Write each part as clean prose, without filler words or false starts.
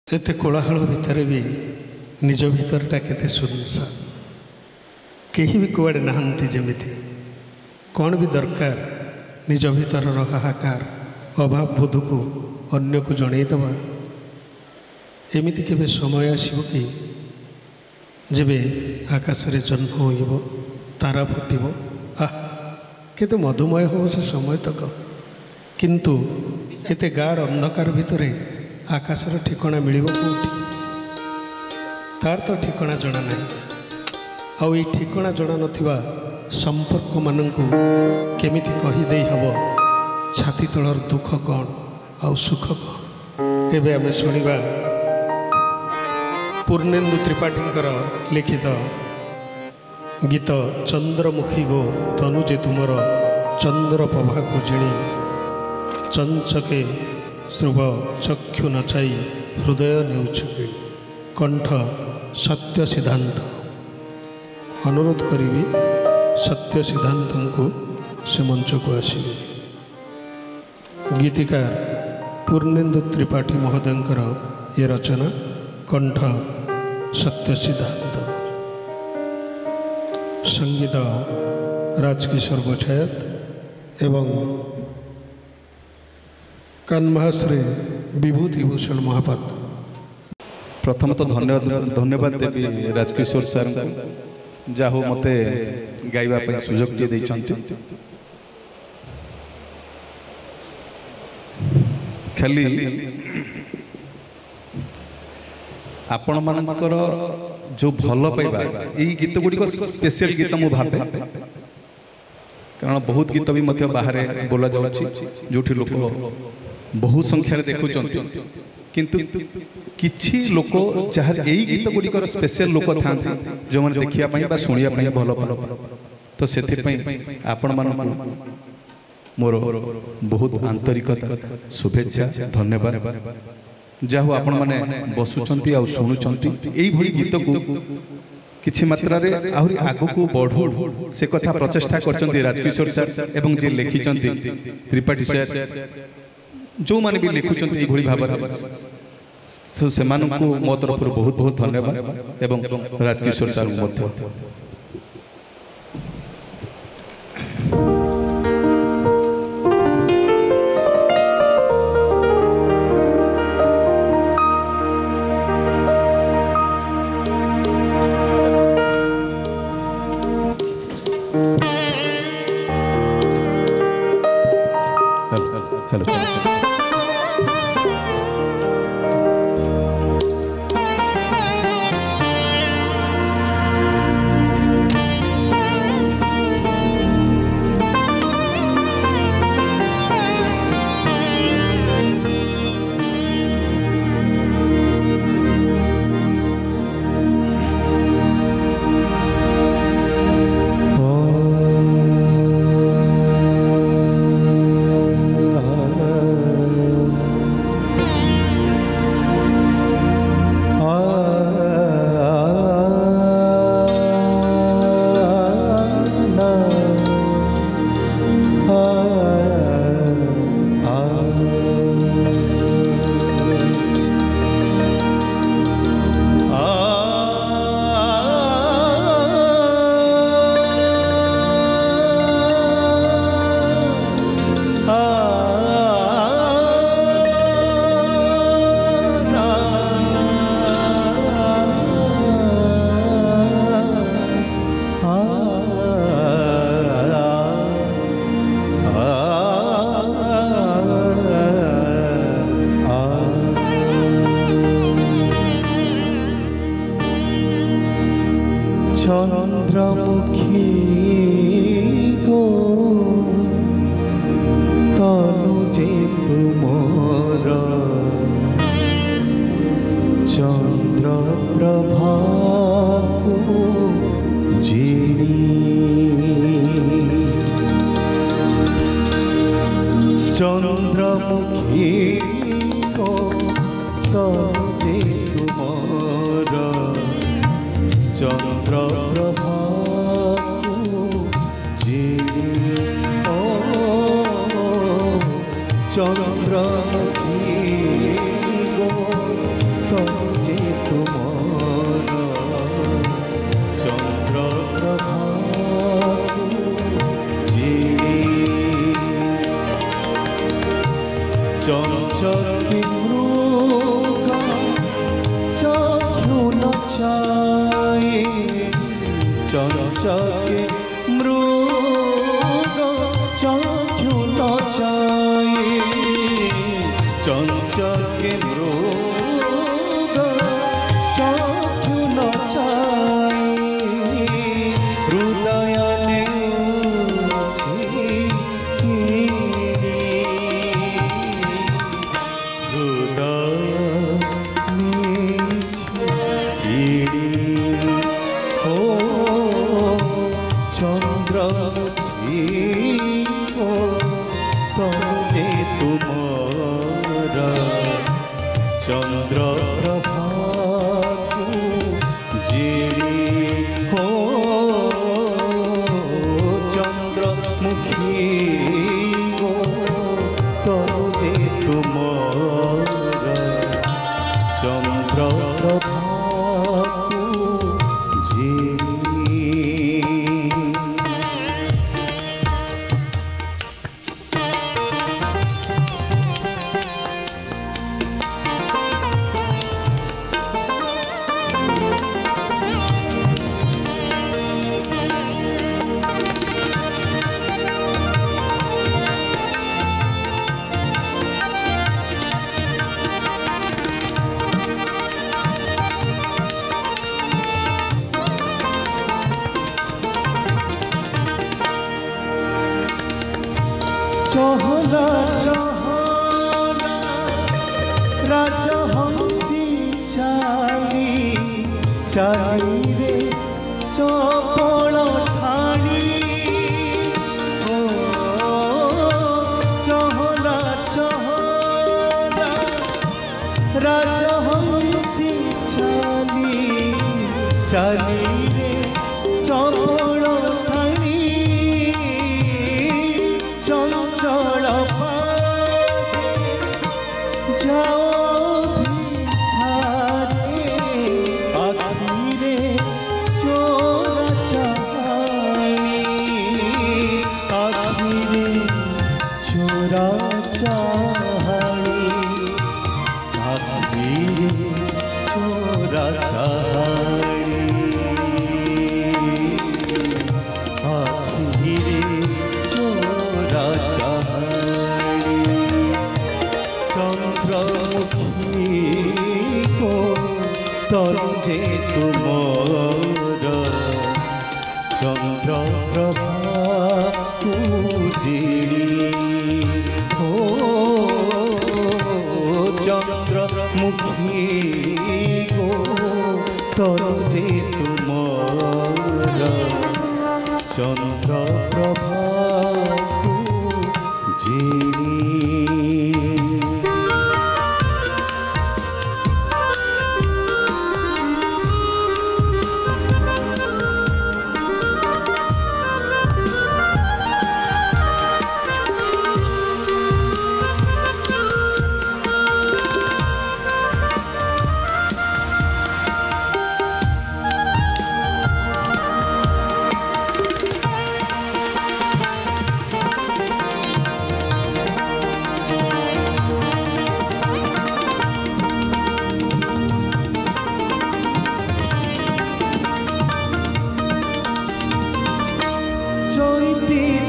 एते कोलाहल भितर भी निज भितरटा केते सुनसान कहीं भी कुआड़े नहांती जमिति कौन भी दरकार निज भितर हाहाकार अभाव बोध को अन्य को जनईदवा एमिति केबे समय आसिब कि जेबे आकाश रे जन्म होइब तारा फुटिब केते मधुमय हो से समय तक किंतु एते गाढ़ अंधकार भितरे आकाशर ठिकणा मिलिब कोठी तार तो ठिकणा जना ना आउ ये ठिकणा जना नथिबा संपर्क मानंकु केमिति कहि देई हबो छाती तलर दुख कौन आउ सुख कौन एबे आमे सुनिबा पूर्णेन्दु त्रिपाठींकर लिखित गीत चंद्रमुखी गो तनुजे तुमर चंद्र प्रभा को जिणी चंचके श्रुभ चक्षु नचाई हृदय नेउछुकी कंठ सत्य सिद्धांत अनुरोध करी सत्य सिद्धांत को से मंच को आसवे गीतिकार पूर्णेन्दु त्रिपाठी महोदय ये रचना कंठ सत्य सिद्धांत संगीत राजकिशोर गोछायत एवं कानमाश्री विभूति भूषण महापात्र। प्रथम तो धन्यवाद देवी राजकिशोर सर जाहो मते गाइबा पे सुजोग दे खाली आपण मानकर जो भल पाइबा यही गीत गुड़ी स्पेशल गीत मु भावे कारण बहुत गीत भी मध्य बाहर बोला जाउछि जोठी लोक बहु संख्यार देखुं किंतु किछि लोक जहाँ यही गीत गुड़िकर स्पेशल लोक था जो मैंने देखा शुणा भल भल तो से आपण मान मोर बहुत आंतरिकता शुभेच्छा धन्यवाद जाहो आपण मैंने बसुंच आ शुणुंट यही गीत को किछि मात्रा रे आहुरी आगु को बढ़ू से कथा प्रचेष्टा करचंती राजकिशोर सर एवं जे लिखिचंती त्रिपाठी सर जो माने भी लिखुचंती एभली भाबरे से मानकु मो तरफ बहुत बहुत धन्यवाद एवं राजकिशोर सर मध्य चंद्रमुखी गो तनुजे तुमर चंद्र प्रभा को जिणी चंद्रमुखी गो तनुजे तुमर चंद्र प्रभा चंद्रमुखी गो चंचके मृग चक्षु न चाहे चंचके मृग चक्षु न चाहे हृदय चंद्र प्रभा जीरी हो चंद्रमुखी गो तरुजे तुमर चंद्र प्रभा जीरी चहला चहला राजहंसी चाली चाली रे चपल ठाणी चहला चहला राजहंसी चाली चाली रे चपल ठाणी चंचल जाओ सारे आखिरे चोरा चाहनी आखिरे चोरा चाहनी आखिरे चोरा चाहनी आखिरे चोरा चाहनी चंद्रमुखी को तरुजे तुमर चंद्र प्रभा उजिरी हो चंद्रमुखी को तरुजे तुमर चंद्र प्रभा उजिरी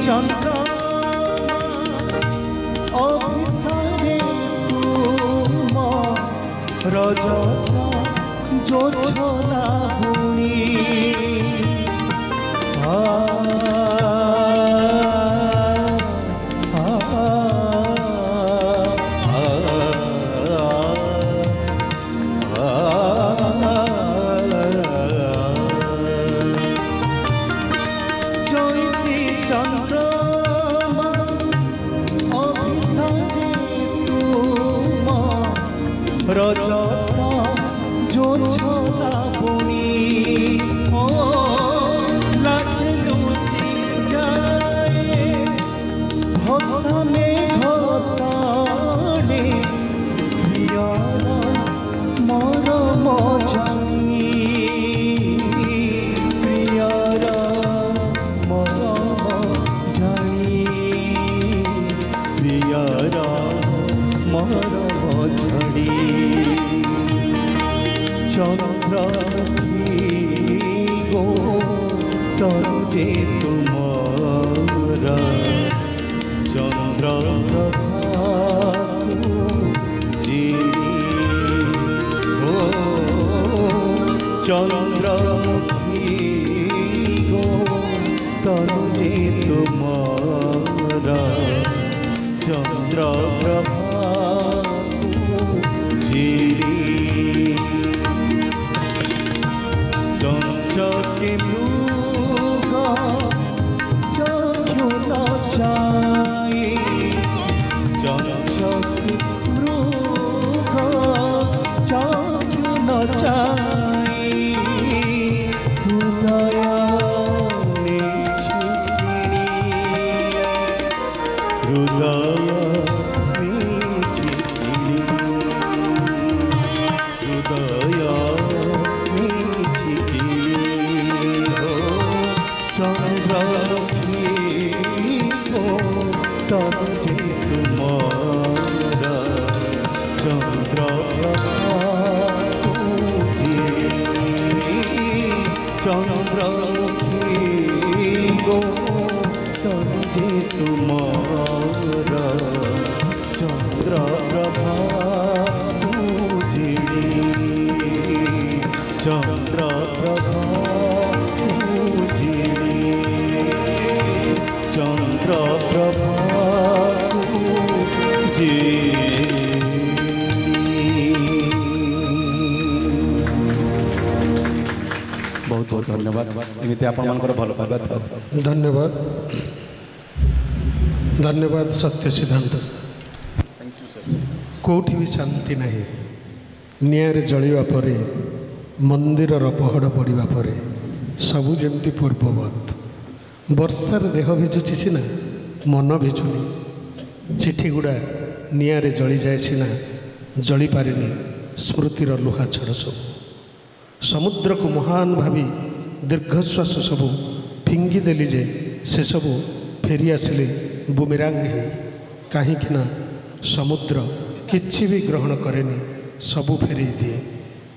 चंद्र अभिसारे तुम रजत जोछना भूमि रजत जो छोला बुनी ओ लाज लुचि जाए भसा में घोटाने प्रियारा मोर मजानी प्रियारा मोर मजानी प्रियारा मोर झड़ी चंद्रमुखी गो তনু যে তোমার চন্দ্র চন্দ্রমুখী গো তনু যে তোমার চন্দ্রপ্রভা চঞ্চকে মৃগ চক্ষু ন চাই চঞ্চকে মৃগ চক্ষু ন চাই হৃদয় নিছিকিনি হৃদয় নিছিকিনি হৃদয় চন্দ্রমুখী গো তনু যে তোমার চন্দ্রপ্রভা চন্দ্রমুখী গো তনু যে তোমার চন্দ্রপ্রভা চন্দ্রপ্রভা চন্দ্রপ্রভা बहुत बहुत धन्यवाद एमती आपण भल पाइबा धन्यवाद धन्यवाद सत्य सिद्धांत कौटी भी शांति नहीं निआरे जलिवा परे मंदिरर पहड़ पड़ा पर सबू जमती पूर्ववत वर्षार देह भिजुची सीना मन भिजुनी चिठी गुड़ा निआरे जली जाए सीना जली पारे स्मृतिर लुहा छड़ सब समुद्र को महान भावी दीर्घश्वास सबू फिंगी देली जे से सबू फेरी आसिले बुमेरांग है कहीं समुद्र किछि भी ग्रहण करेनी सबू फेरी दिए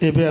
एबे